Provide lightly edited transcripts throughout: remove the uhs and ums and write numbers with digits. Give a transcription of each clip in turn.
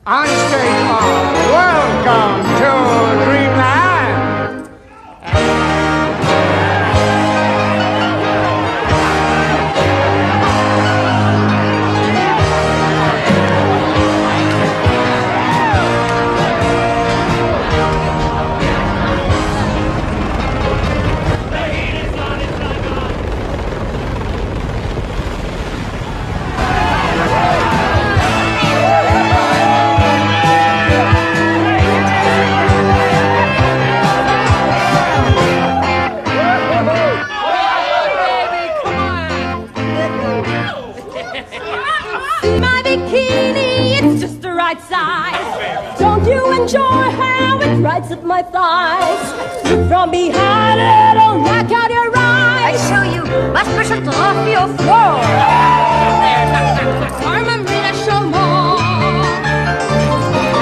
On stage, welcome to Dreamland. Don't you enjoy how it rides up my thighs? From behind it'll knock out your eyes. I show you my special off your floor. Remember to show more.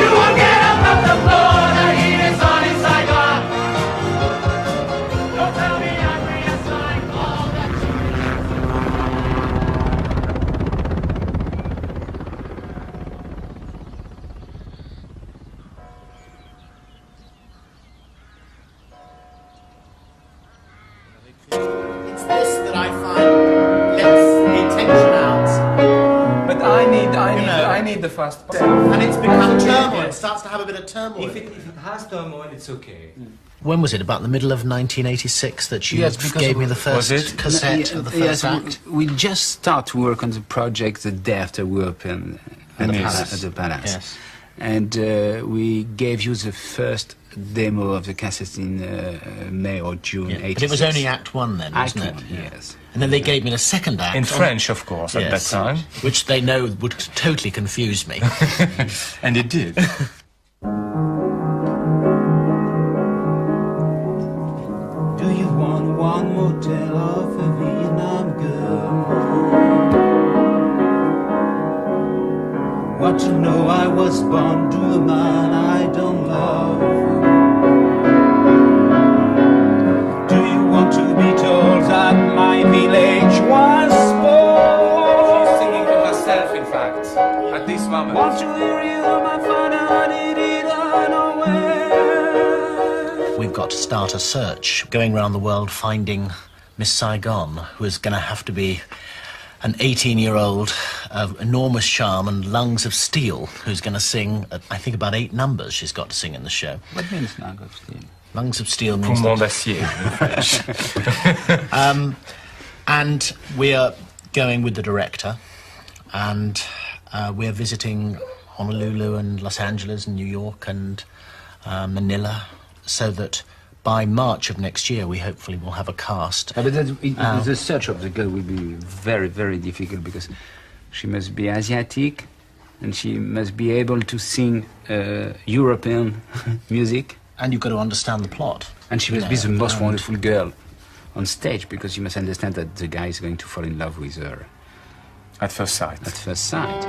You won't get up off the floor. The heat is on in Saigon. Don't tell me I'm reassigning all that It's this that I find lets the tension out. But I need the fast part. And it's become turmoil. It starts to have a bit of turmoil. If it has turmoil, it's okay. When was it? About the middle of 1986 that you gave me the first cassette of the first act? We just start to work on the project the day after we opened at the Palace. Yes. And we gave you the first demo of the cassette in May or June 86. But it was only Act 1 then, wasn't Act it? 1, yes. And then they gave me the second act. In French, of course, at that time. Which they know would totally confuse me. And it did. Do you want one motel of a Vietnam girl? What you know, I was born to a man I don't love. Do you want to be told that my village was poor? She's singing to herself, in fact, at this moment. Want to hear you, my father, did it unaware? We've got to start a search, going around the world finding Miss Saigon, who is going to have to be an 18-year-old of enormous charm and lungs of steel, who's going to sing, I think, about 8 numbers she's got to sing in the show. What means lungs of steel? Lungs of steel means... Poumon d'acier in French. And we are going with the director, and we're visiting Honolulu and Los Angeles and New York and Manila, so that by March of next year we hopefully will have a cast. But the search of the girl will be very, very difficult because she must be Asiatic and she must be able to sing European music. And you've got to understand the plot. And she must be the most wonderful girl on stage because you must understand that the guy is going to fall in love with her. At first sight. At first sight.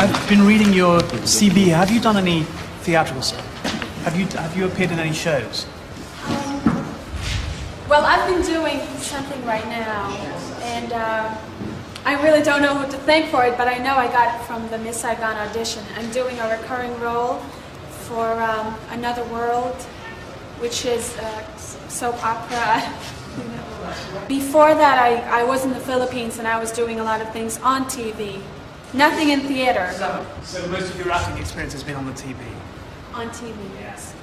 I've been reading your CB. Have you done any theatrical stuff? Have you appeared in any shows? Well, I've been doing something right now, and I really don't know who to thank for it, but I know I got it from the Miss Saigon audition. I'm doing a recurring role for Another World, which is soap opera. Before that, I was in the Philippines, and I was doing a lot of things on TV. Nothing in theater. So most of your acting experience has been on the TV? On TV, yes.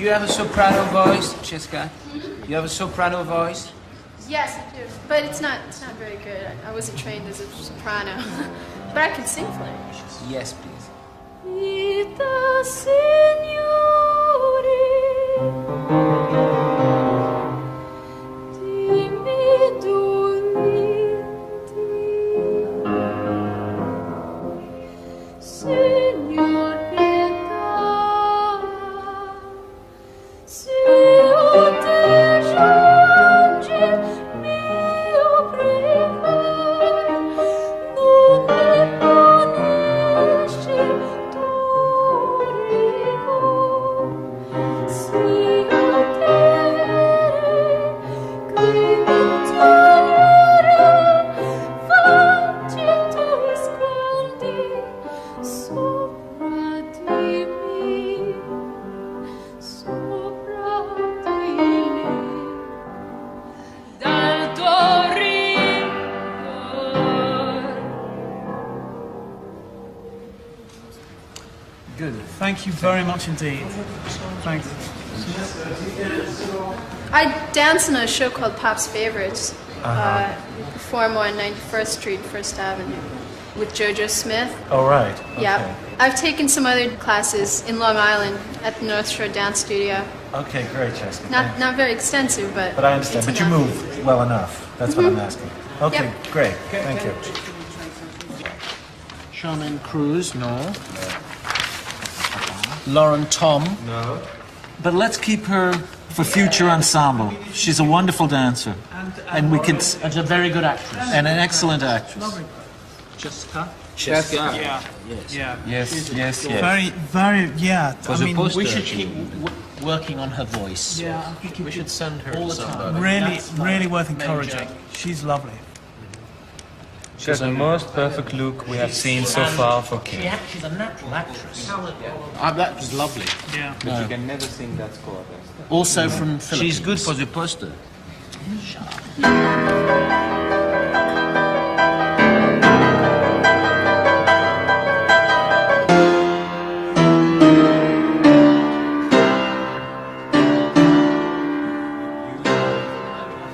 you have a soprano voice, Cheska? You have a soprano voice? Yes, I do. But it's not very good. I wasn't trained as a soprano. But I can sing for it. Yes, please. Pieta Signore, dimmi dolenti, Signor Pietà, se io te giungi mio pregare, non ne ponesci torrico, se io te che mi togliere, facci tuoi sguardi sopra di me, sopra di me, dal tuo Good. Thank you very much indeed. Thanks. I dance in a show called Pop's Favorites. We perform on 91st Street, 1st Avenue, with JoJo Smith. All right. Yeah. I've taken some other classes in Long Island at the North Shore Dance Studio. Okay, great, Cheska. Not very extensive, but But I understand. it's But you enough. move well enough. That's what I'm asking. Okay, Yep. great. Thank you. Charmaine Cruz, no. Lauren Tom. No. But let's keep her for future ensemble. She's a wonderful dancer. And we can... And a very good actress. And an excellent actress. Jessica? Cheska. Yeah. Yes. Yeah. Yes, yes, yes. Very, yeah. Was a poster. We should keep working on her voice. Yeah. We should send her All to the time. somebody. Really worth major. encouraging. She's lovely. She has the most perfect look we have seen so far for King. She's a natural actress. That was lovely. Yeah. But you can never sing that score. Also from Philippines. She's good for the poster.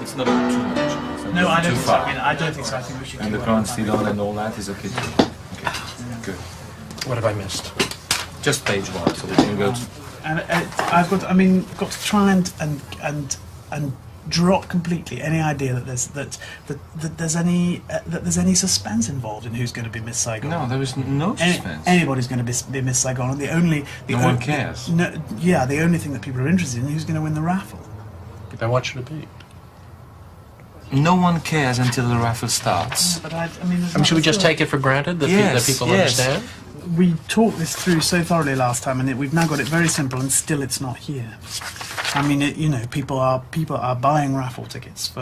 It's not too much. No, I don't too think so. far. I mean, I don't think so. I think we should And keep the on grand still on and all that is okay too. Okay, good. What have I missed? Just page one, so we can go to... And I've got to try and drop completely any idea that there's any suspense involved in who's going to be Miss Saigon. No, there is no suspense. Anybody's going to be Miss Saigon, and No one cares. The only thing that people are interested in is who's going to win the raffle. Then what should it be? No one cares until the raffle starts. But I mean, Should we just take it for granted that, that people understand? We talked this through so thoroughly last time, and we've now got it very simple, and still it's not here. I mean, people are buying raffle tickets for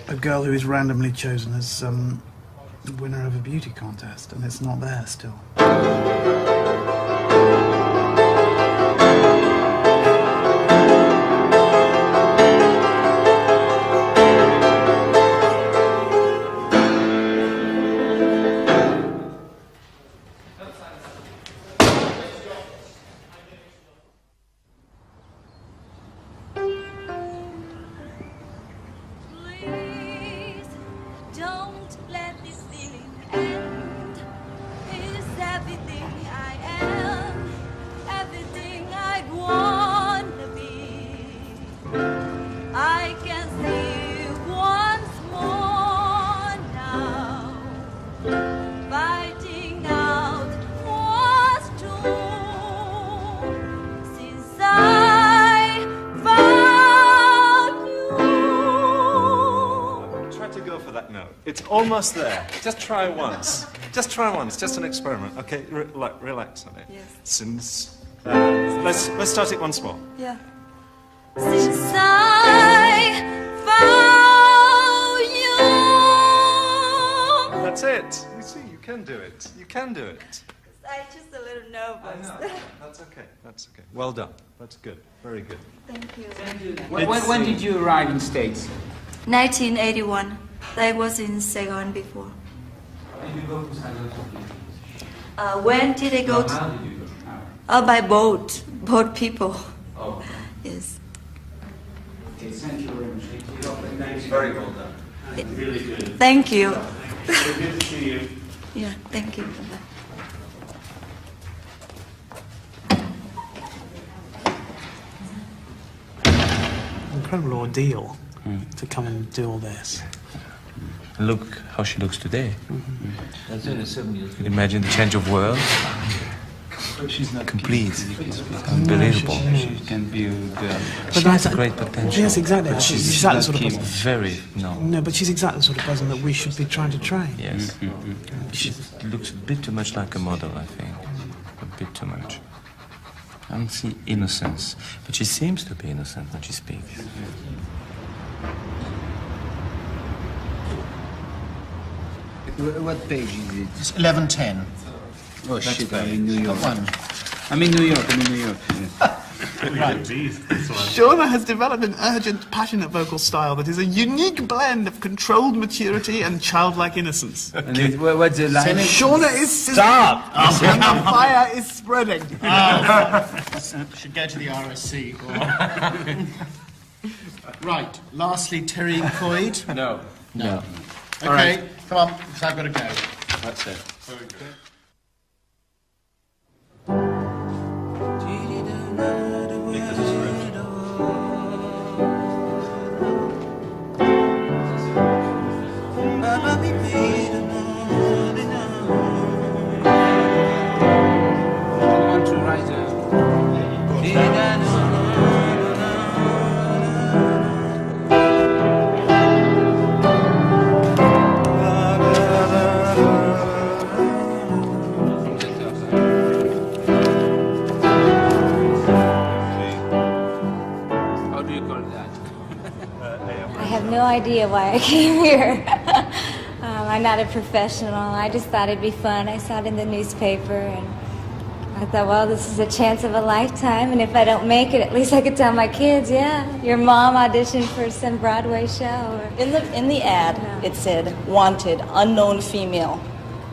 a girl who is randomly chosen as the winner of a beauty contest, and it's not there still. Please don't let this feeling end. It's everything I am, everything I'd wanna be. I can see you once more now, fighting out what's true since I found you. Try to go for that note. It's almost there. Just try once. Just try once. Just an experiment. Okay, relax on it. Yes. Since let's start it once more. Yeah. Since I found you. That's it. You see, you can do it. You can do it. I'm just a little nervous. That's okay. That's okay. Well done. That's good. Very good. Thank you. When did you arrive in States? 1981. I was in Saigon before. Did you go to Saigon? When did I go to? How did you go? by boat. Boat people. Oh. Yes. Okay, thank you very much. Very well done. Really good. Thank you. Good to see you. Yeah, thank you. Incredible ordeal to come and do all this. Look how she looks today. You can imagine the change of world. She's not complete. Unbelievable. She can be a girl. She has great potential. Yes, exactly. But She's she's exactly the sort of person. very No, but she's exactly the sort of person that we should be trying to train. Yes. She looks a bit too much like a model, I think. A bit too much. I don't see innocence, but she seems to be innocent when she speaks. What page is it? It's 1110. Oh shit, I'm in New York. One. I'm in New York, yes. Right. Shauna has developed an urgent, passionate vocal style that is a unique blend of controlled maturity and childlike innocence. And what's the line? Shauna is... Stop! And the fire is spreading. Should go to the RSC. Right. Lastly, Terry Coyd. No. Okay, right. come on, because I've got to go. That's it. No idea why I came here. I'm not a professional. I just thought it'd be fun. I saw it in the newspaper, and I thought, well, this is a chance of a lifetime, and if I don't make it, at least I could tell my kids, yeah, your mom auditioned for some Broadway show. Or... In the ad, it said, wanted, unknown female,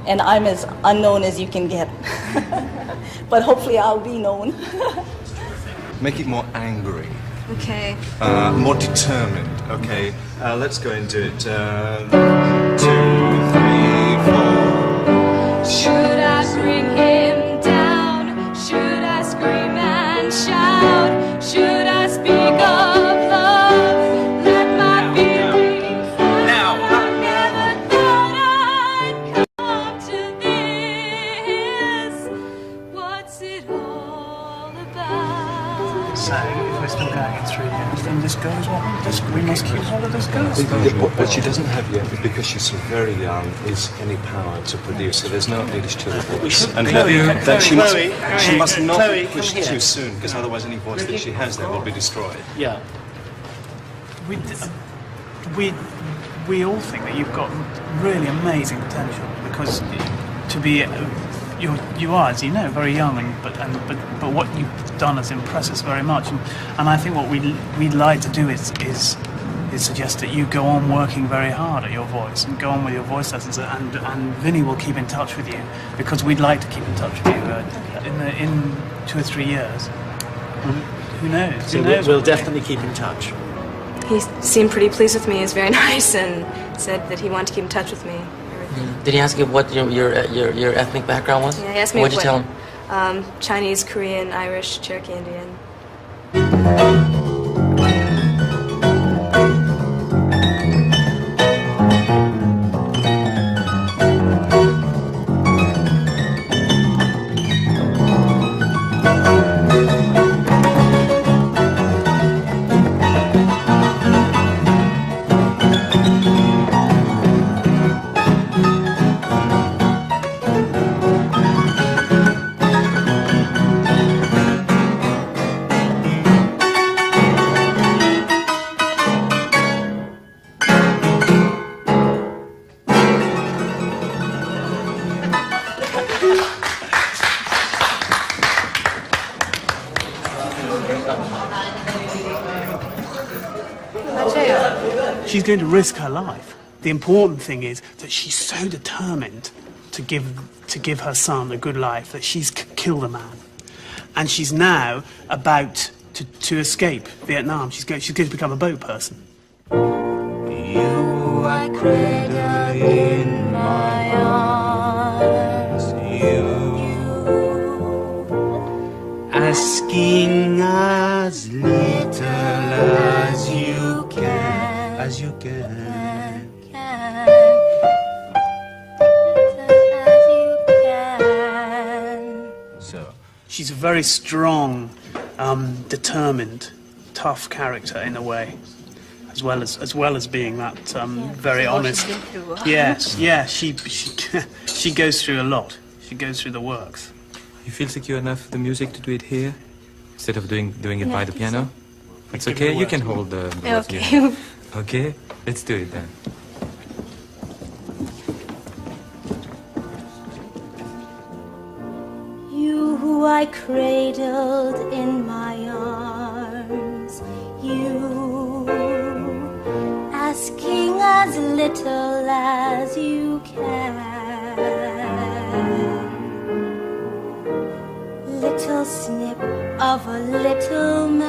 and I'm as unknown as you can get. But hopefully I'll be known. Make it more angry. Okay. More determined. Okay. Let's go and do it. 2, 3, 4. Should I bring him down? Should I scream and shout? Should I speak of love? Let my feelings out. I never thought I'd come to this. What's it all about? So, if we're still going in 3 years, then this goes what? We must keep hold of this girl. What she doesn't have yet, because she's so very young, is any power to produce. So there's no editorial voice. And that she must not be pushed too soon, because otherwise any voice that she has there will be destroyed. Yeah. We all think that you've got really amazing potential, because to be you are, as you know, very young, but what you've done has impressed us very much, and I think what we'd like to do is suggest that you go on working very hard at your voice and go on with your voice lessons, and Vinny will keep in touch with you, because we'd like to keep in touch with you in 2 or 3 years. Who knows? So we'll definitely keep in touch. He seemed pretty pleased with me. He was very nice and said that he wanted to keep in touch with me. Did he ask you what your ethnic background was? Yeah, he asked me What'd you tell him? Chinese, Korean, Irish, Cherokee Indian. She's going to risk her life. The important thing is that she's so determined to give her son a good life that she's killed a man. and she's now about to escape Vietnam. She's going to become a boat person. You I cradle in my arms, asking as little as you can, So she's a very strong, determined, tough character in a way, as well as being that very honest. Yes, yeah. She goes through a lot. She goes through the works. You feel secure enough with the music to do it here, instead of doing it by the piano? It's okay. You can hold the. Okay. Okay. Let's do it then. You who I cradled in my arms, you asking as little as you can, little snip of a little man.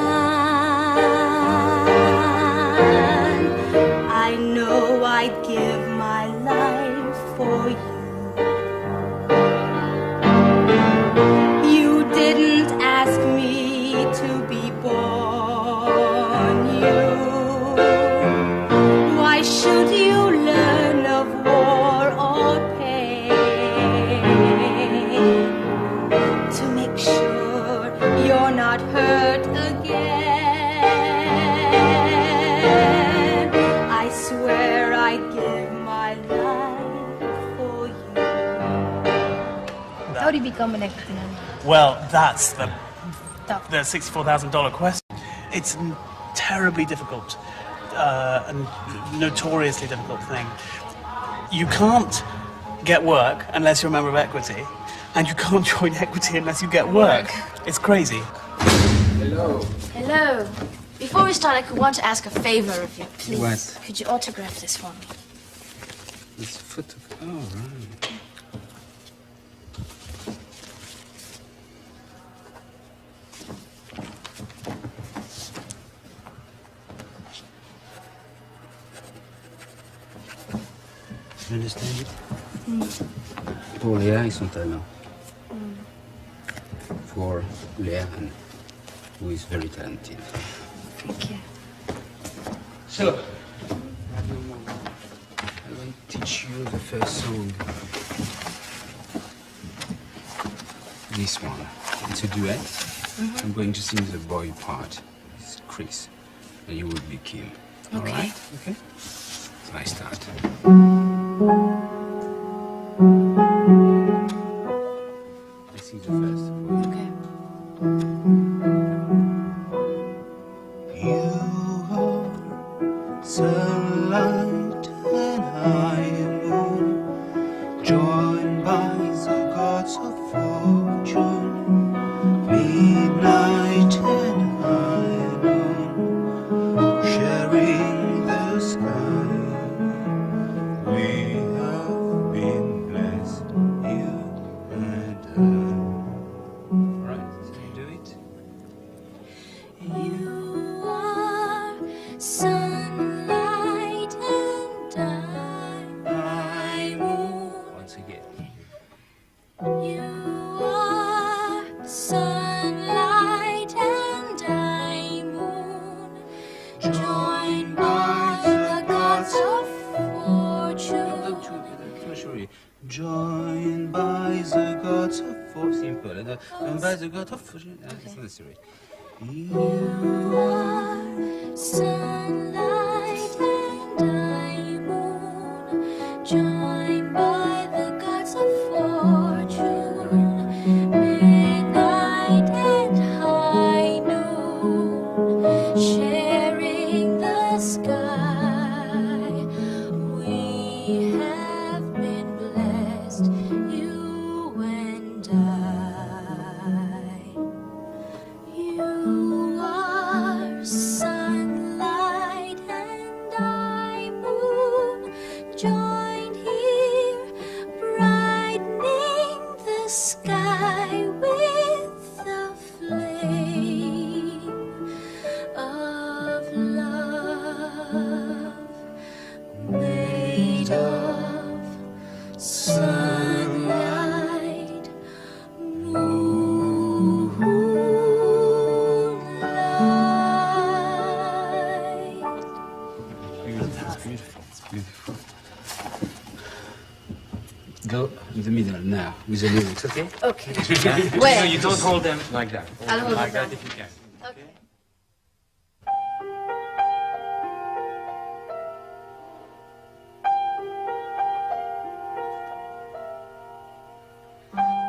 I know I'd give my life for you. You didn't ask me to be born, why should you learn of war or pain to make sure you're not hurt again? I swear I'd give my life for you. How do you become an actor? Well, that's the $64,000 question. It's a terribly difficult and notoriously difficult thing. You can't get work unless you're a member of Equity, and you can't join Equity unless you get work. It's crazy. Hello. Hello. Before we start, I want to ask a favor of you, please. What? Could you autograph this for me? It's photo. Oh, right. You understand it? Pour Léa et son talent. For Léa, who is very talented. Thank you. So, I will teach you the first song. This one. It's a duet. I'm going to sing the boy part. It's Chris. And you will be Kim. Okay. All right? Okay. So I start. I sing the first. Okay. You are sunlight and high moon, joined by the gods of fortune, midnight and high noon, sharing the sky. We have been blessed, you and I. Right, so you do it. You are sunlight and I'm moon. Once again. You are sunlight and I'm moon, joined by the gods of fortune. Joined by the gods of fortune. Simple. And by the gods of fortune. It's not serious. You are sunlight and I'm moon, joined by the gods of fortune, midnight and high noon, sharing the sky. We have been blessed, you and I. You are sunlight and I'm moon, joined here, brightening the sky with the sunlight, Beautiful. Go in the middle now with the lyrics, okay? Okay. No, you don't hold them like that. I'll hold like them that if you can. Okay.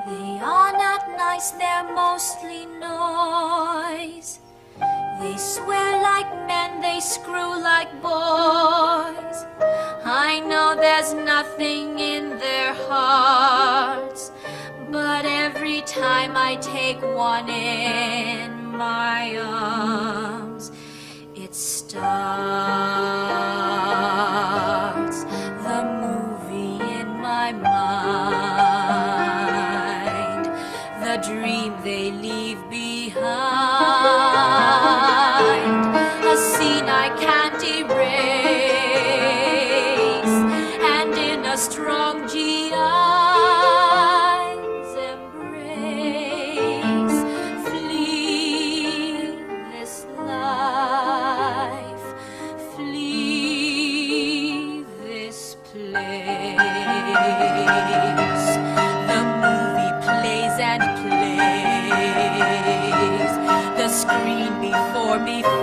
They are not nice, they're mostly noise. They swear like men, they screw like boys. I know there's nothing in their hearts, but every time I take one in my arms, it starts the movie in my mind, the dream they leave behind, a scene I can't erase, and in a strong G.I.'s embrace, flee this life, flee this place. The movie plays and plays, the screen before me fills.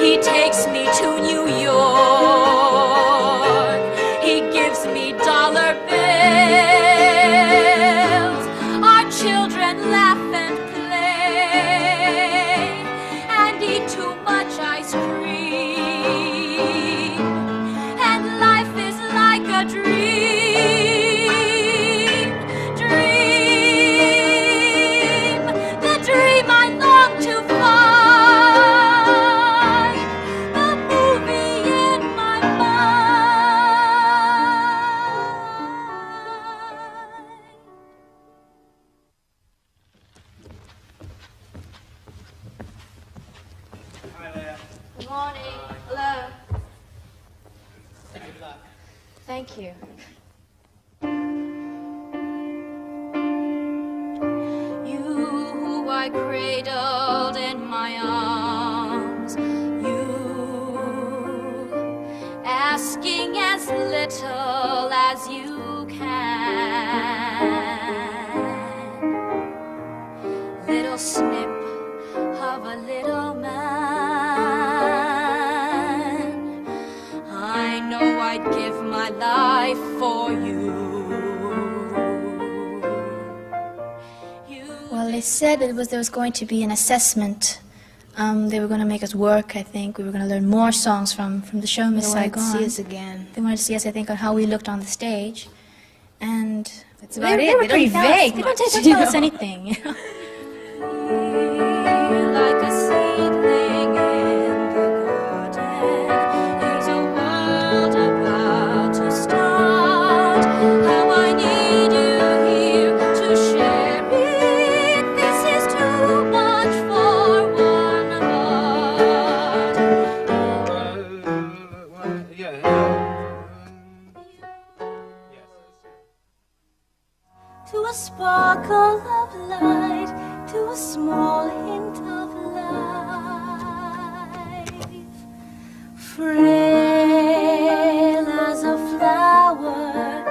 He takes me to New York, he gives me dollar bills. Our children laugh and play and eat too much ice cream, and life is like a dream, dream, the dream I long to find, the movie in my Good morning. Hello. Good luck. Thank you. You who I cradled in my arms, you asking as little as you can, little snip of a little man. I know I'd give my life for you. Well, they said there was going to be an assessment. They were going to make us work, I think. We were going to learn more songs from the show, Miss Saigon. They wanted to see us again. They wanted to see us, I think, on how we looked on the stage. And That's about they it. were They pretty don't tell us vague. They don't much, tell you us know. anything, you know. Like a seedling in the garden, there's a world about to start. How I need you here to share it. This is too much for one heart. To a sparkle of light, to a small hint of life, frail as a flower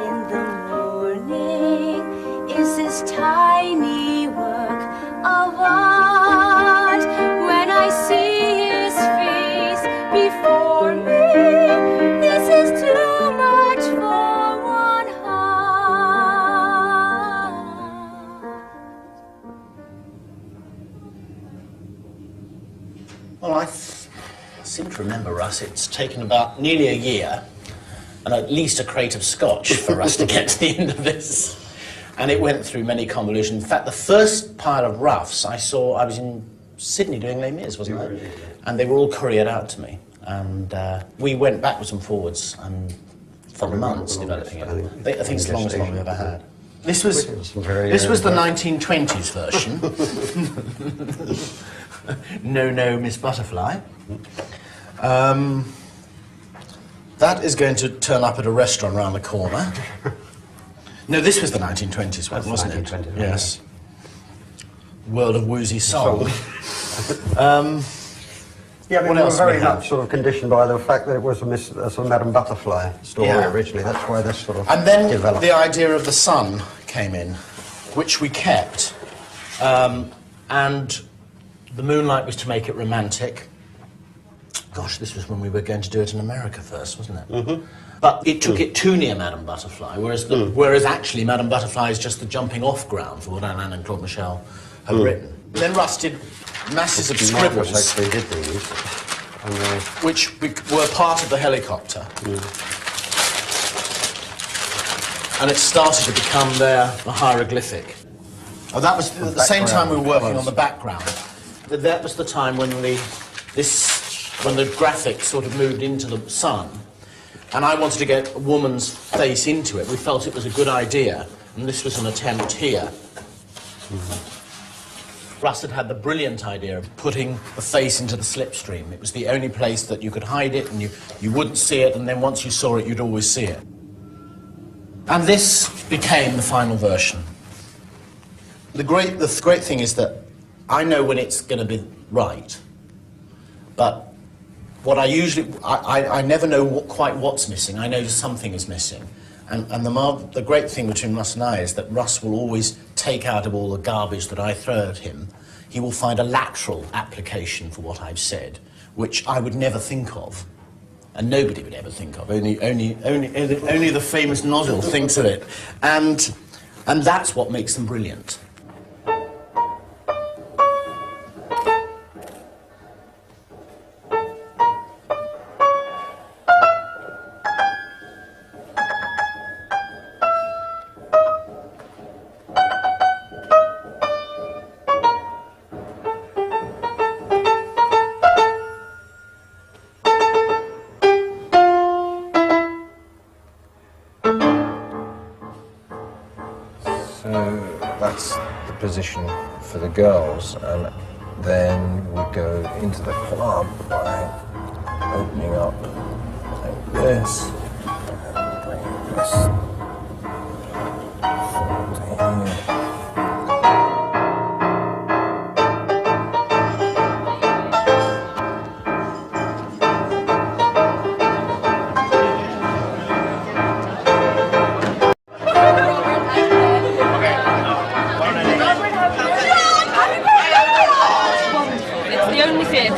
in the morning, is this tiny work of art. When I see his face before me, this is too much for one heart. Well, I seem to remember, Russ, it's taken about nearly a year and at least a crate of scotch for us to get to the end of this. And it went through many convolutions. In fact, the first pile of roughs I was in Sydney doing Les Mis, wasn't I? And they were all couriered out to me. And we went backwards and forwards for months developing it. I think it's the longest one we've ever had. This was the 1920s version. No, Miss Butterfly. That is going to turn up at a restaurant around the corner. No, this was the 1920s one, wasn't it? 1920s, yes. World of Woozy Soul. Yeah, I mean, what we were else very we have? much sort of conditioned by the fact that it was a sort of Madame Butterfly story originally. That's why this sort of And then developed. the idea of the sun came in, which we kept. And the moonlight was to make it romantic. Gosh, this was when we were going to do it in America first, wasn't it? Mm-hmm. But it took it too near Madame Butterfly, whereas actually Madame Butterfly is just the jumping-off ground for what Anne and Claude Michel have written. Then Russ did masses of scribbles, actually did these, which were part of the helicopter. And it started to become the hieroglyphic. Oh, that was at the same time we were working on the background. That was the time when when the graphic sort of moved into the sun, and I wanted to get a woman's face into it. We felt it was a good idea, and this was an attempt here. Russ had the brilliant idea of putting the face into the slipstream. It was the only place that you could hide it, and you wouldn't see it, and then once you saw it, you'd always see it. And this became the final version. The great thing is that I know when it's going to be right, but what I never know quite what's missing. I know something is missing. And the great thing between Russ and I is that Russ will always take out of all the garbage that I throw at him. He will find a lateral application for what I've said, which I would never think of. And nobody would ever think of. Only the famous nozzle thinks of it. And that's what makes them brilliant. Position for the girls, and then we go into the club by opening up like this, and bring this forward to here.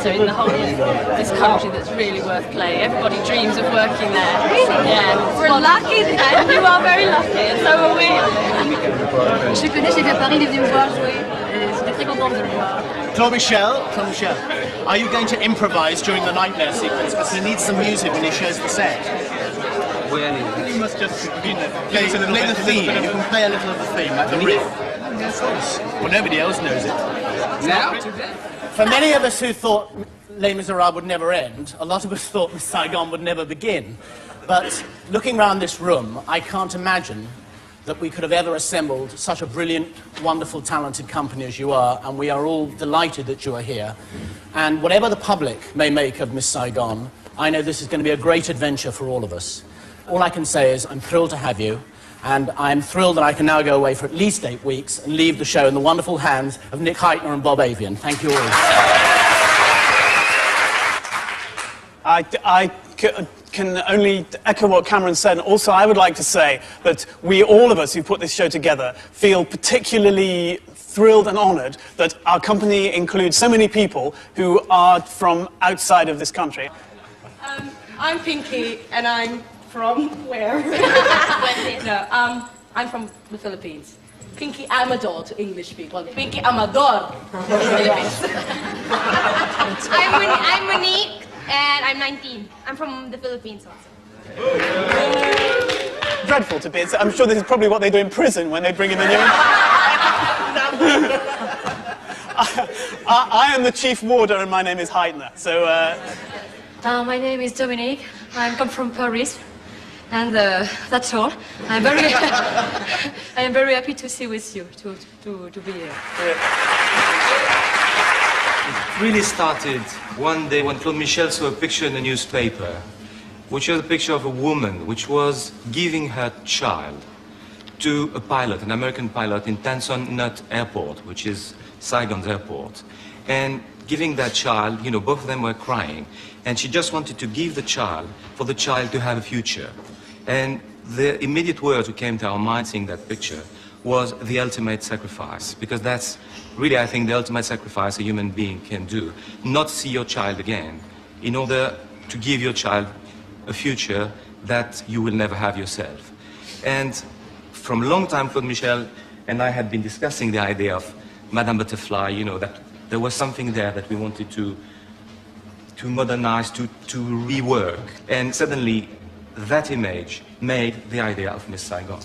In the whole of this country that's really worth playing. Everybody dreams of working there. Really? Yeah. We're lucky. And you are very lucky, and so are we. Je connais, j'ai fait à Paris, il est venu me voir jouer. J'étais très contente de le voir. Claude Michel, are you going to improvise during the nightmare sequence? Because he needs some music when he shows the set. You must just play the theme. You can play a little of the theme, like the riff. Yes, of course. Well, nobody else knows it. Now? For many of us who thought Les Miserables would never end, a lot of us thought Miss Saigon would never begin. But looking around this room, I can't imagine that we could have ever assembled such a brilliant, wonderful, talented company as you are, and we are all delighted that you are here. And whatever the public may make of Miss Saigon, I know this is going to be a great adventure for all of us. All I can say is I'm thrilled to have you. And I'm thrilled that I can now go away for at least 8 weeks and leave the show in the wonderful hands of Nick Heitner and Bob Avian. Thank you all. I can only echo what Cameron said. And also, I would like to say that all of us who put this show together, feel particularly thrilled and honoured that our company includes so many people who are from outside of this country. I'm Pinky, and I'm from where? No, I'm from the Philippines. Pinky Amador to English people. Pinky Amador to the Philippines. I'm Monique, and I'm 19. I'm from the Philippines also. Dreadful to be. I'm sure this is probably what they do in prison when they bring in the new. I am the chief warder, and my name is Heitner. So. My name is Dominique. I come from Paris. And that's all. I am very happy to see with you, to be here. It really started one day when Claude Michel saw a picture in the newspaper. which was a picture of a woman which was giving her child to a pilot, an American pilot in Tan Son Nhut Airport, which is Saigon's airport. And giving that child, you know, both of them were crying. And she just wanted to give the child, for the child to have a future. And the immediate words who came to our mind seeing that picture was the ultimate sacrifice. Because that's really, I think, the ultimate sacrifice a human being can do. Not see your child again, in order to give your child a future that you will never have yourself. And from a long time, Claude Michel and I had been discussing the idea of Madame Butterfly, you know, that there was something there that we wanted to modernize, to rework. And suddenly, that image made the idea of Miss Saigon.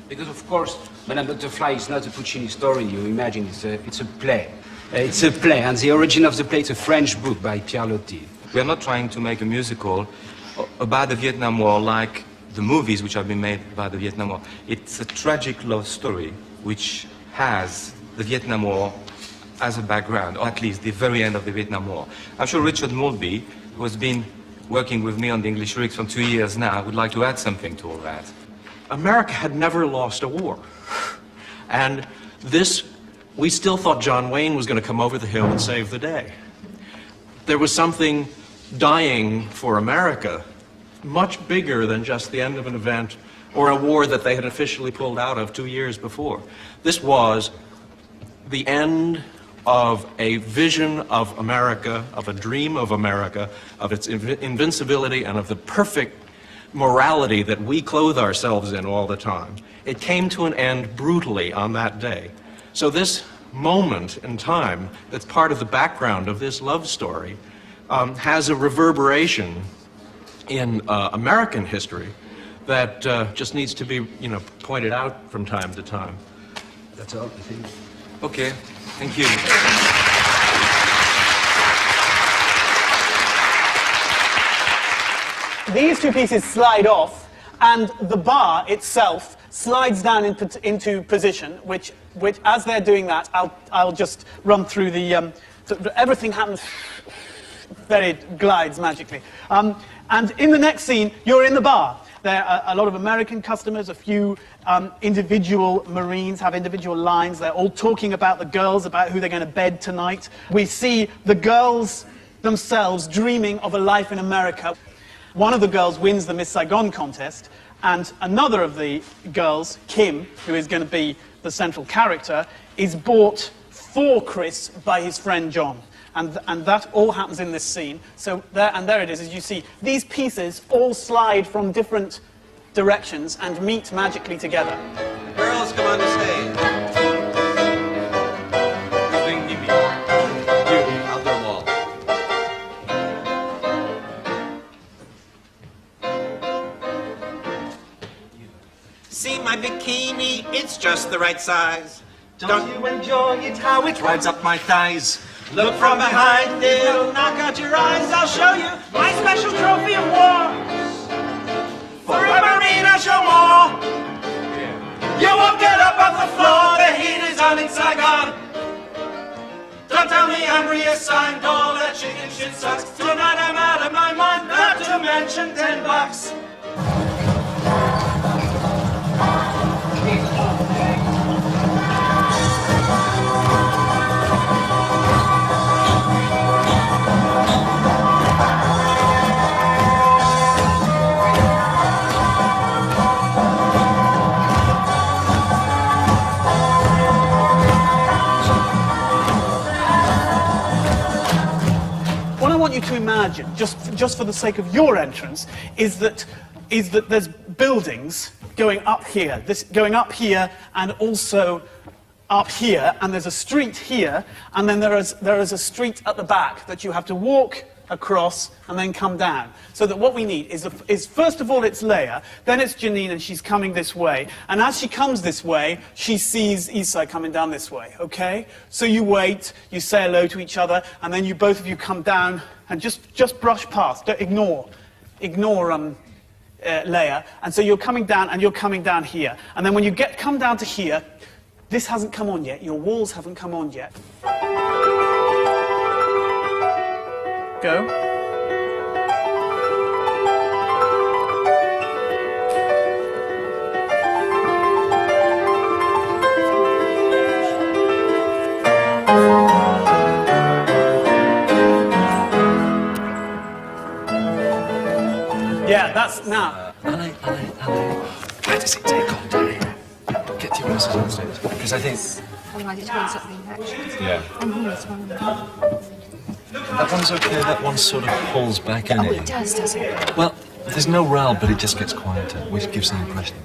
Because, of course, Madame Butterfly is not a Puccini story, you imagine, it's a play. It's a play, and the origin of the play is a French book by Pierre Loti. We are not trying to make a musical about the Vietnam War like the movies which have been made about the Vietnam War. It's a tragic love story which has the Vietnam War as a background, or at least the very end of the Vietnam War. I'm sure Richard Mulvey, who has been working with me on the English lyrics for 2 years now, would like to add something to all that. America had never lost a war. And this, we still thought John Wayne was going to come over the hill and save the day. There was something dying for America, much bigger than just the end of an event or a war that they had officially pulled out of 2 years before. This was the end of a vision of America, of a dream of America, of its invincibility and of the perfect morality that we clothe ourselves in all the time. It came to an end brutally on that day. So this moment in time that's part of the background of this love story has a reverberation in American history that just needs to be, you know, pointed out from time to time. That's all, I think. Okay, thank you. These two pieces slide off, and the bar itself slides down into position, which as they're doing that, I'll just run through the... everything happens... it glides magically. And in the next scene, you're in the bar. There are a lot of American customers, a few individual Marines have individual lines. They're all talking about the girls, about who they're going to bed tonight. We see the girls themselves dreaming of a life in America. One of the girls wins the Miss Saigon contest, and another of the girls, Kim, who is going to be the central character, is bought for Chris by his friend John. And that all happens in this scene. So there it is, as you see. These pieces all slide from different directions and meet magically together. Girls, come on the stage. Give me. I'll do them all. See my bikini, it's just the right size. Don't you enjoy it, how it rides up my thighs? Look from behind, it'll knock out your eyes. I'll show you my special trophy of war. For a Marine, I'll show more. You won't get up off the floor, the heat is on in Saigon. Don't tell me I'm reassigned, all that chicken shit sucks. Tonight I'm out of my mind, not to mention $10. You to imagine, just for the sake of your entrance, is that there's buildings going up here, and also up here, and there's a street here, and then there is a street at the back that you have to walk across and then come down. So that what we need is first of all it's Leia, then it's Janine, and she's coming this way. And as she comes this way, she sees Isai coming down this way, okay? So you wait, you say hello to each other, and then both of you come down and just brush past, don't ignore Leia. And so you're coming down, and you're coming down here. And then when you come down to here, this hasn't come on yet, your walls haven't come on yet. Go. Yeah, that's now. Ale. Why does it take all day? Get your asses on stage. Because I think... Otherwise it turns up the actions. Yeah. And here's one of them. That one's okay, that one sort of pulls back in It does, doesn't it? Well, there's no row, but it just gets quieter, which gives the impression.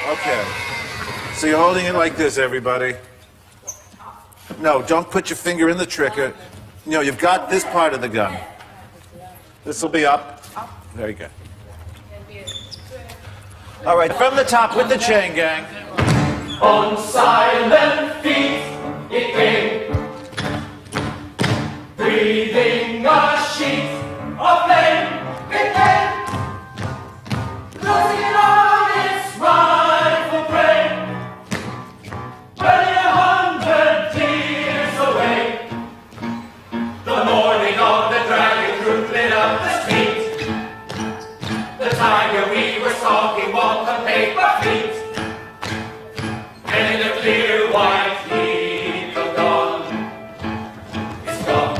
Okay. So you're holding it like this, everybody. No, don't put your finger in the trigger. No, you've got this part of the gun. This will be up. Very good. All right, from the top with the chain gang. On silent feet it came, breathing a sheet of flame. It came, losing on its rightful prey, burning 100 years away. The morning of the dragon truth lit up the street. The tiger we were stalking walked on paper feet. And in a clear white heat of dawn, it's gone.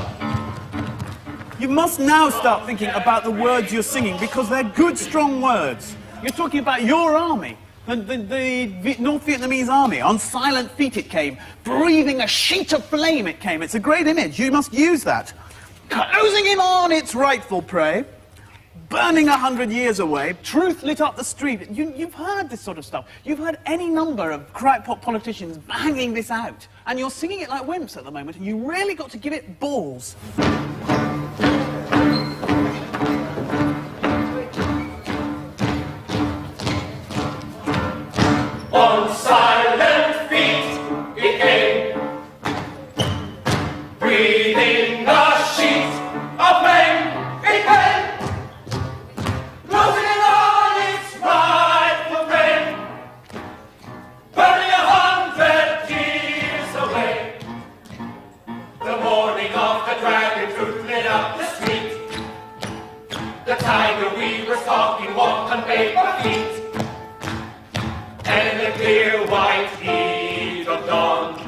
You must now start thinking about the words you're singing because they're good, strong words. You're talking about your army, the North Vietnamese army. On silent feet it came, breathing a sheet of flame it came. It's a great image. You must use that. Closing in on its rightful prey, burning 100 years away, truth lit up the street. You've heard this sort of stuff. You've heard any number of crackpot politicians banging this out. And you're singing it like wimps at the moment, and you really got to give it balls. On silent feet it came, breathing a sheet of flame. It came, losing on its rightful prey, burning 100 years away. The morning of the dragon truth lit up the street. The tiger we were stalking walked on paper feet. And the clear white heat of dawn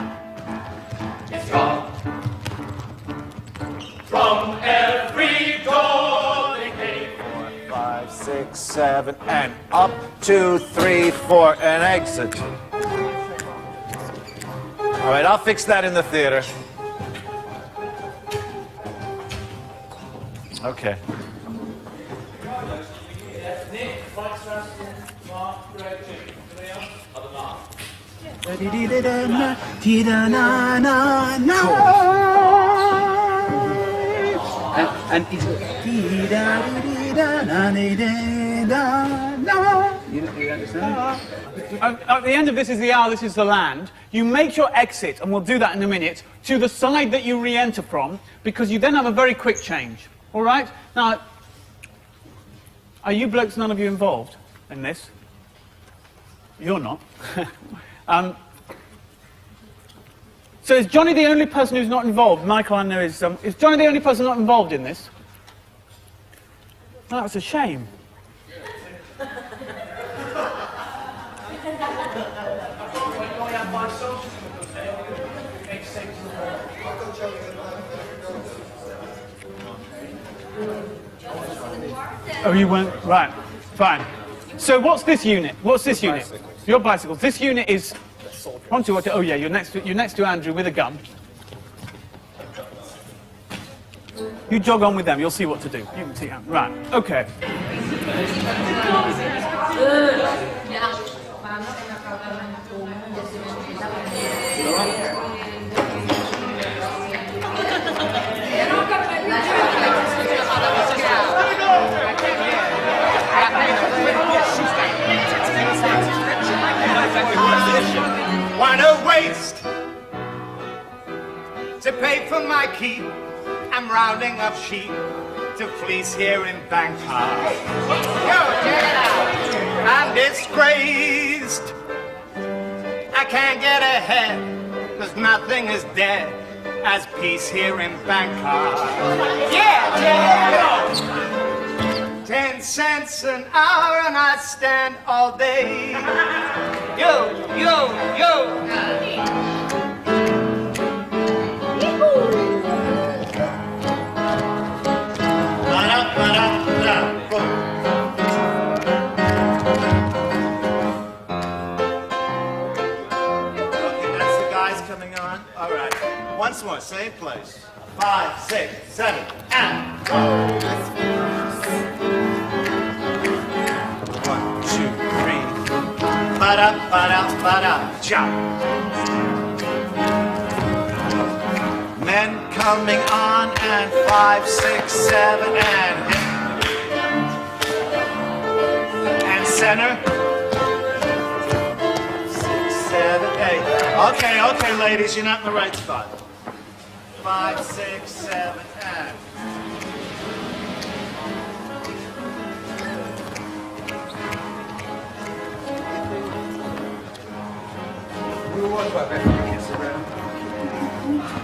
is gone. From every door they came. 4, 5, 6, 7, and up, 2, 3, 4, and exit. All right, I'll fix that in the theater. Okay. And it's you understand? At the end of This Is the Hour, This Is the Land, you make your exit, and we'll do that in a minute, to the side that you re-enter from, because you then have a very quick change. All right? Now, are you blokes, none of you involved in this? You're not. So is Johnny the only person who's not involved? Michael, I know, is Johnny the only person not involved in this? That's a shame. Oh, you weren't? Right, fine. So what's this unit? What's this unit? Your bicycles. This unit is... One, two, oh yeah, you're next to Andrew with a gun. You jog on with them, you'll see what to do. You can see how. Right, okay. Why no waste to pay for my keep? I'm rounding up sheep to fleece here in Bangkok. Yo, check it out. I'm disgraced can't get ahead, 'cause nothing is dead as peace here in Bangkok. Yeah, yeah! 10 cents an hour and I'd stand all day. Yo, yo, yo! All right, once more, same place. 5, 6, 7, and 1, 2, 3. Ba-da, ba-da, ba-da, cha. Men coming on, and 5, 6, 7, and hit. And center. 6, 7, 8. Okay, okay, ladies, you're not in the right spot. 5, 6, 7, and.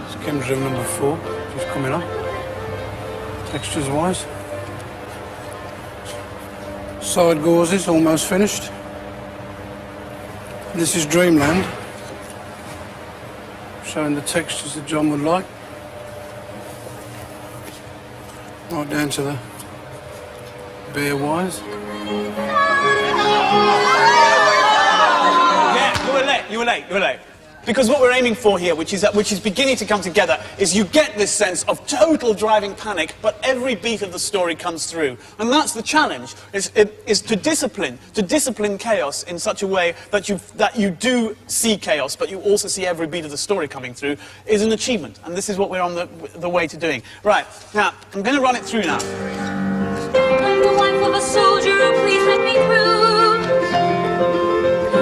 It's Kim's room number 4, just coming up. Textures wise. Side gauzes almost finished. This is Dreamland, showing the textures that John would like. Right down to the bare wires. Yeah, you were late. Because what we're aiming for here, which is beginning to come together, is you get this sense of total driving panic, but every beat of the story comes through. And that's the challenge, is to discipline chaos in such a way that you do see chaos, but you also see every beat of the story coming through, is an achievement. And this is what we're on the way to doing. Right, now, I'm going to run it through now. I'm the wife of a soldier, please let me through.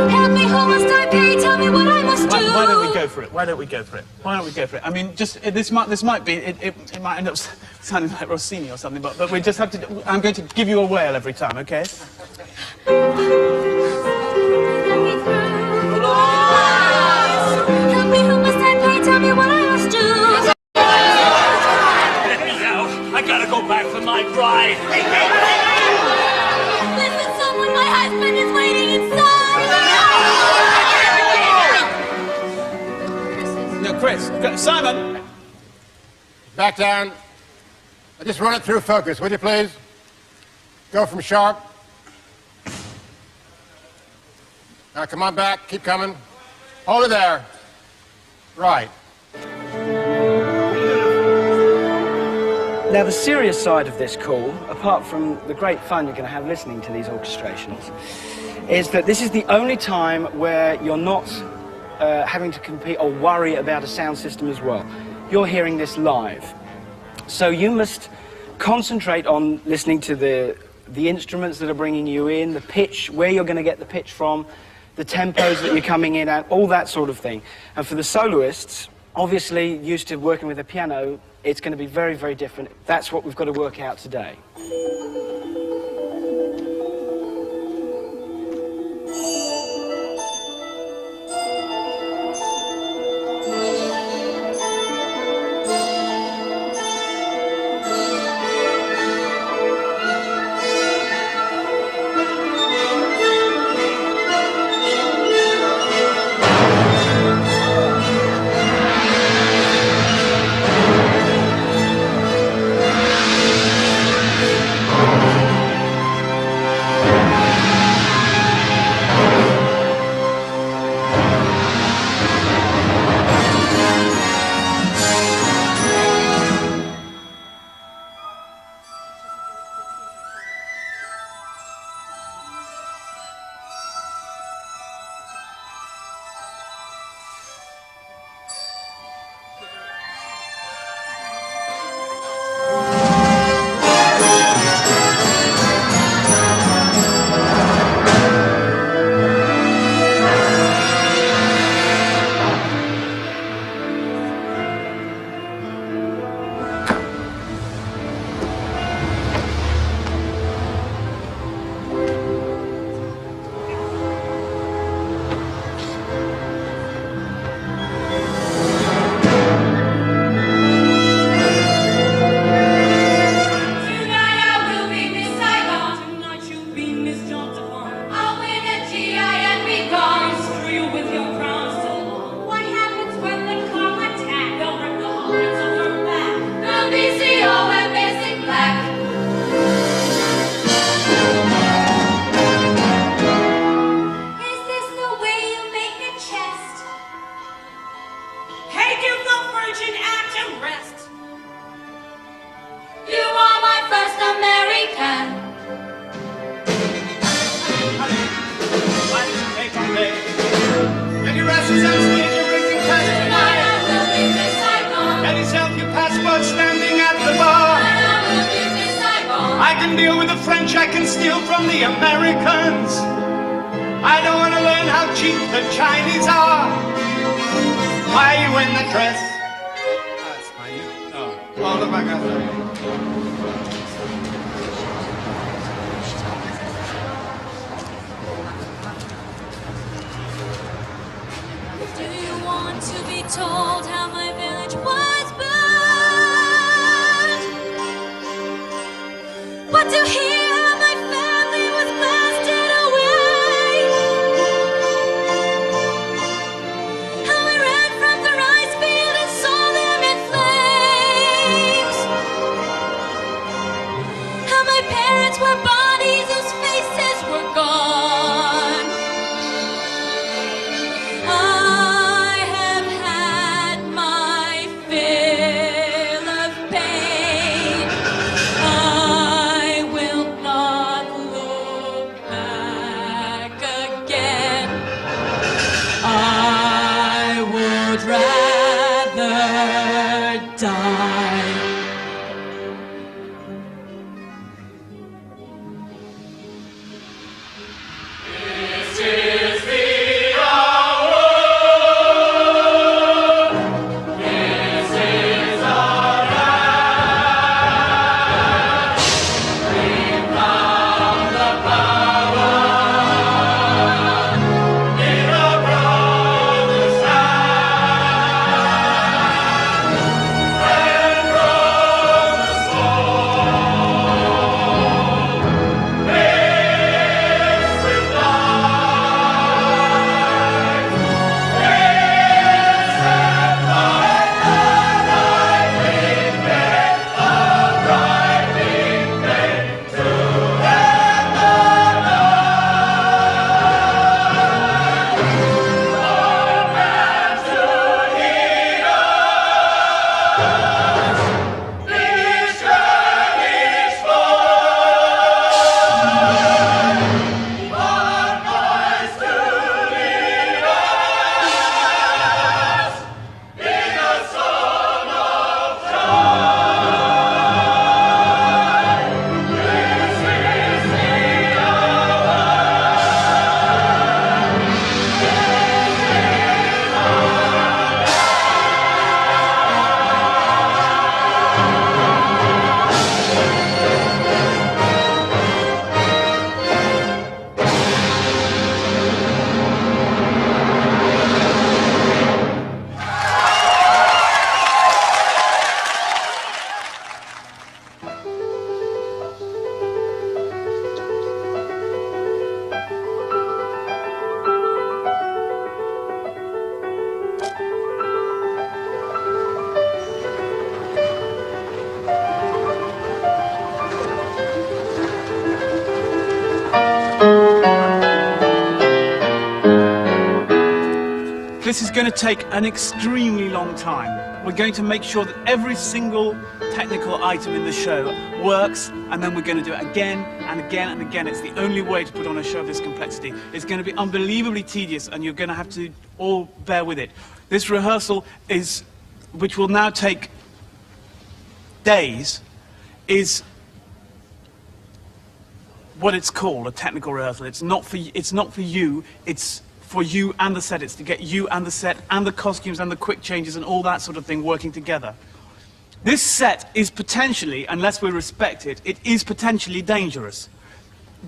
Help me, who must I pay? Tell me what I must do. Why don't we go for it? I mean, just this might be. It might end up sounding like Rossini or something, but we just have to. I'm going to give you a wail every time, okay? Help me, who must I pay? Tell me what I must do. Let me out. I gotta go back for my bride. Listen, someone, my husband is waiting inside. No, Chris, Simon. Back down. Just run it through focus, would you please? Go from sharp. Now come on back, keep coming. Hold it there. Right. Now, the serious side of this call, apart from the great fun you're going to have listening to these orchestrations, is that this is the only time where you're not having to compete or worry about a sound system as well. You're hearing this live. So you must concentrate on listening to the instruments that are bringing you in, the pitch, where you're going to get the pitch from, the tempos that you're coming in at, all that sort of thing. And for the soloists, obviously used to working with a piano, it's going to be very, very different. That's what we've got to work out today. origin atom rest. You are my first American. Any Russians on stage are raising questions? Tonight I will be Miss Saigon. Any self-your passport standing at the bar? Tonight I will be Miss Saigon. I can deal with the French, I can steal from the Americans. I don't want to learn how cheap the Chinese are. Why are you in the dress? That's my all the back Do you want to be told how my village was burned? What to hear how my family was blasted away? How I ran from the rice field and saw them in flames? How my parents were bodies whose faces were gone? I have had my fill of pain. I will not look back again. I would rather die. This is the hour. This is our hour. We found the power in a brother's hand. And from the storm, this This is going to take an extremely long time. We're going to make sure that every single technical item in the show works, and then we're going to do it again and again and again. It's the only way to put on a show of this complexity. It's going to be unbelievably tedious, and you're going to have to all bear with it. This rehearsal is, which will now take days, is what it's called, a technical rehearsal. It's not for you, it's for you and the set. It's to get you and the set and the costumes and the quick changes and all that sort of thing working together. This set is potentially, unless we respect it, it is potentially dangerous.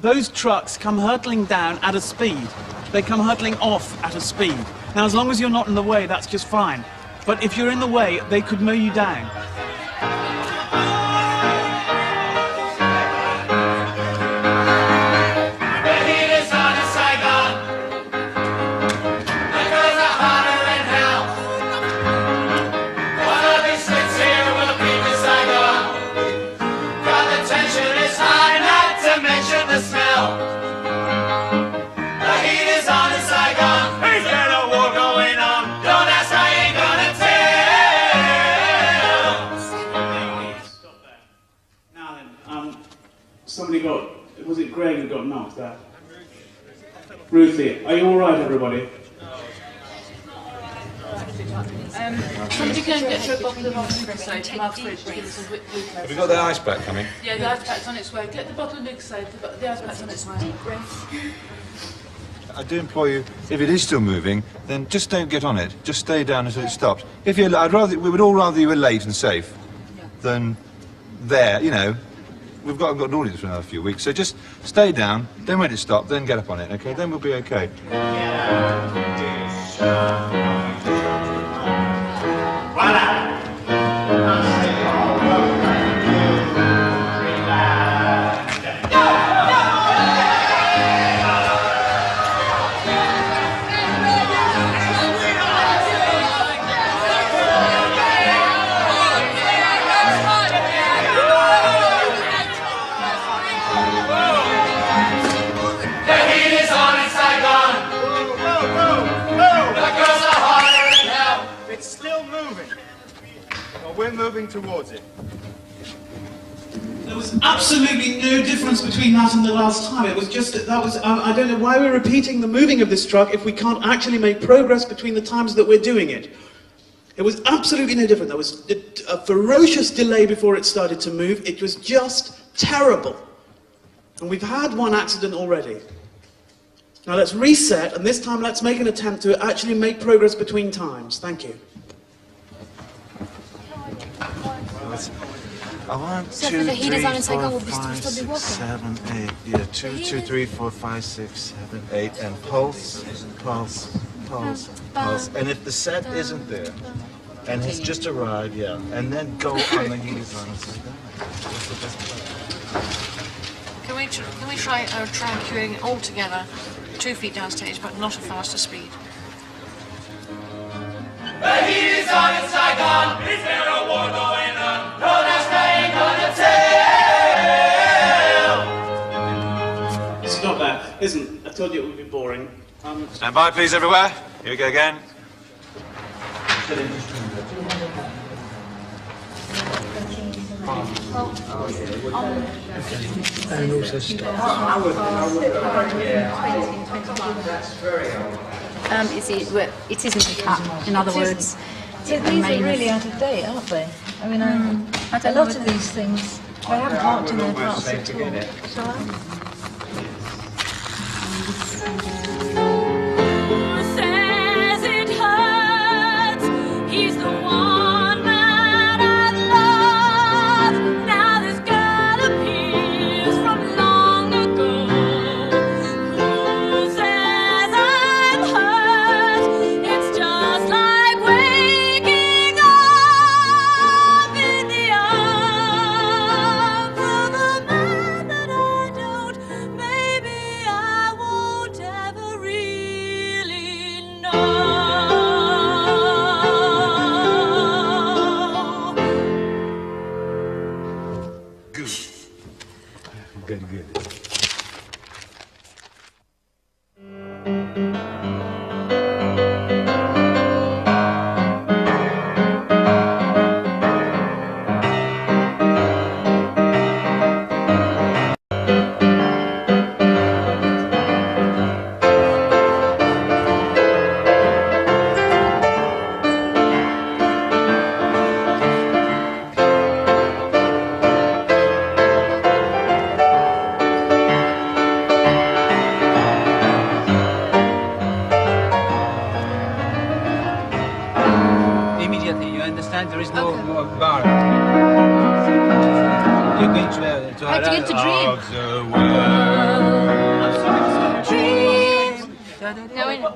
Those trucks come hurtling down at a speed. They come hurtling off at a speed. Now, as long as you're not in the way, that's just fine. But if you're in the way, they could mow you down. Is there a war going on? Don't ask, I ain't gonna tell. marks there. Ruthie, are you all right, everybody? Somebody go and get a bottle of Lucasade from our fridge to give us a glucose. Have you got the ice pack coming? Yeah, the ice pack's on its way. Get the bottle of Lucasade, the ice pack's on its way. Deep breath. I do implore you, if it is still moving, then just don't get on it. Just stay down until it stops. If you're, we would all rather you were late and safe than there, you know. I've got an audience for another few weeks, so just stay down, then when it stops, then get up on it, okay? Then we'll be okay. We're moving towards it. There was absolutely no difference between that and the last time. It was just that was. I don't know why we're repeating the moving of this truck if we can't actually make progress between the times that we're doing it. It was absolutely no different. There was a ferocious delay before it started to move. It was just terrible. And we've had one accident already. Now let's reset, and this time let's make an attempt to actually make progress between times. Thank you. I want So 2, for the 3, heaters on in 4, Saigon, we'll 5, still be 6, walking. 7, 8. Yeah, 2, 2, 3, 4, 5, 6, 7, 8. And pulse, pulse, pulse, pulse. And if the set isn't there, and it's just arrived, yeah, and then go on the heaters on in Saigon. That's the best part. Can we try queuing all together, 2 feet downstage, but not a faster speed? The heat is on in Saigon. Is there a war going on? No, there's nothing gonna tell. Stop that. Listen, I told you it would be boring. Stand by, please, everywhere. Here we go again. And also stop. It isn't a cut, in other words. So these are really out of date, aren't they? I mean, a lot of these things, they haven't marked in their parts at all. Shall I? Says it hurts. He's the one man I love. Now this girl appears from long ago. Who says I'm hurt? It's just like waking up in the arms of a man that I don't. Maybe I won't ever really know. Good, good. Immediately, you understand? There is no bar. You're going to I have to get to dream.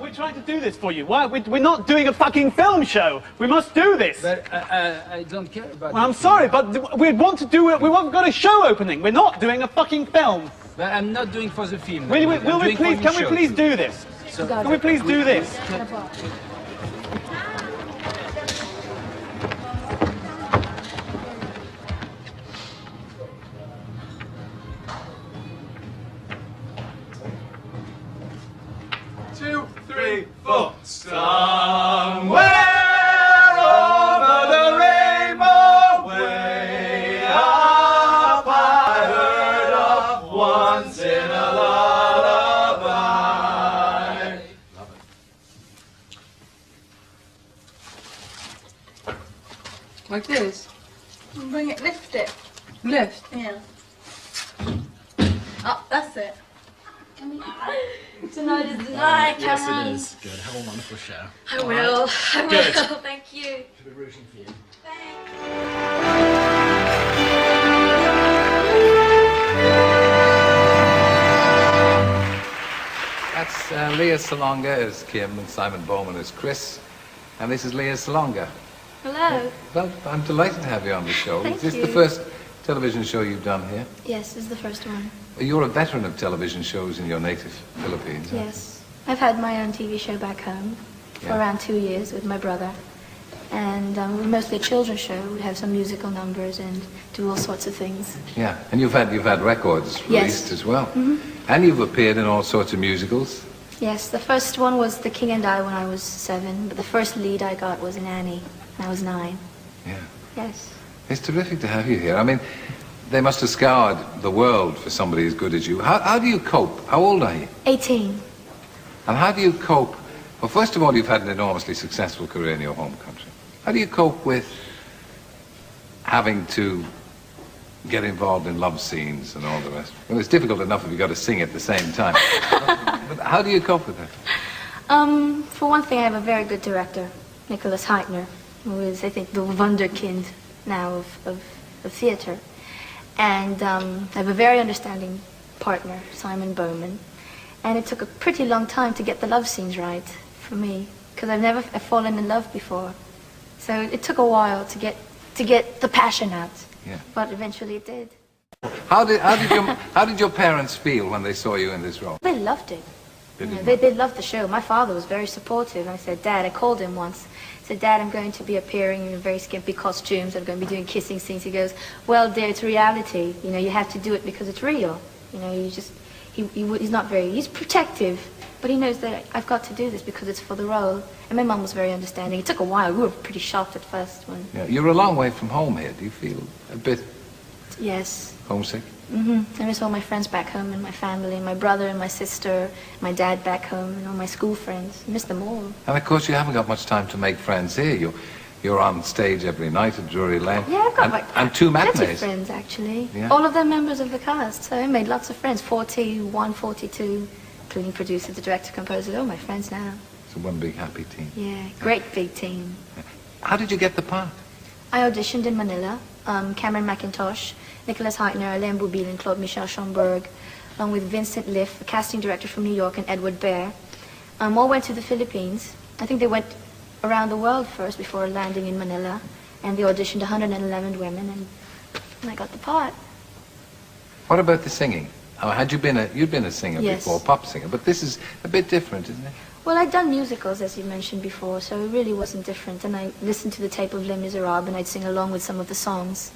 We're trying to do this for you. Why? We're not doing a fucking film show. We must do this. But I don't care about Well, I'm sorry, but we want to do it. We've got a show opening. We're not doing a fucking film. But I'm not doing for the film. Will we I'm doing for please? the Can we show. please do this? So- Can we please do this? Two, three, four. Somewhere over the rainbow, way up, I heard of once in a Like this? Bring it, lift it. Lift? Yeah. Oh, that's it. Tonight is the night, come Yes, on. it is. Good. Have a wonderful show. I will. I will. Good. Thank you. Should be rooting for you. That's LEA Salonga as Kim and Simon Bowman as Chris. And this is LEA Salonga. Hello. Well, I'm delighted to have you on the show. Thank Is this you. the first television show you've done here? Yes, this is the first one. You're a veteran of television shows in your native Philippines. aren't you? Yes. I've had my own TV show back home for Yeah. around 2 years with my brother. And we're mostly a children's show. We have some musical numbers and do all sorts of things. Yeah, and you've had records Yes. released as well. Mhm. And you've appeared in all sorts of musicals. Yes, the first one was The King and I when I was 7, but the first lead I got was in Annie when I was 9. Yeah. Yes. It's terrific to have you here. I mean, they must have scoured the world for somebody as good as you. How do you cope? How old are you? 18. And how do you cope? Well, first of all, you've had an enormously successful career in your home country. How do you cope with having to get involved in love scenes and all the rest? Well, it's difficult enough if you've got to sing at the same time. But how do you cope with that? For one thing, I have a very good director, Nicholas Heitner, who is, I think, the wunderkind now of theater. And I have a very understanding partner, Simon Bowman. And it took a pretty long time to get the love scenes right for me, because I've fallen in love before. So it took a while to get the passion out. Yeah. But eventually it did. How did your parents feel when they saw you in this role? They loved it. They You know, did. they loved the show. My father was very supportive. I said, Dad, I called him once. I said, Dad, I'm going to be appearing in very skimpy costumes. I'm going to be doing kissing scenes. He goes, well, dear, it's reality. You know, you have to do it because it's real. You know, he's not very, he's protective. But he knows that I've got to do this because it's for the role. And my mum was very understanding. It took a while. We were pretty shocked at first when... Yeah, you're a long way from home here. Do you feel a bit Yes. homesick? I miss all my friends back home and my family, my brother and my sister, my dad back home, and all my school friends. I miss them all. And of course, you haven't got much time to make friends here. You're on stage every night at Drury Lane. Yeah, I've got and two plenty of matinees. friends, actually. Yeah. All of them members of the cast. So I made lots of friends, 41, 42, including producer, the director, composer, all my friends now. It's one big happy team. Yeah, great big team. How did you get the part? I auditioned in Manila. Cameron McIntosh, Nicholas Heitner, Alain Boubil, and Claude Michel Schomburg, along with Vincent Liff, a casting director from New York, and Edward Baer. All went to the Philippines. I think they went around the world first before landing in Manila, and they auditioned 111 women, and I got the part. What about the singing? Oh, you'd been a singer Yes. before, pop singer, but this is a bit different, isn't it? Well, I'd done musicals, as you mentioned before, so it really wasn't different. And I listened to the tape of Les Miserables, and I'd sing along with some of the songs.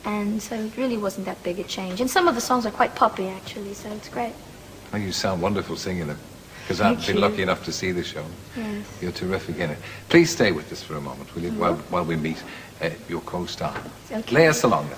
And so it really wasn't that big a change. And some of the songs are quite poppy, actually, so it's great. Oh, you sound wonderful singing them, because Thank I've been you. lucky enough to see the show. Yes. You're terrific in it. Please stay with us for a moment, will you, Mhm. while we meet your co-star, Okay. LEA Salonga.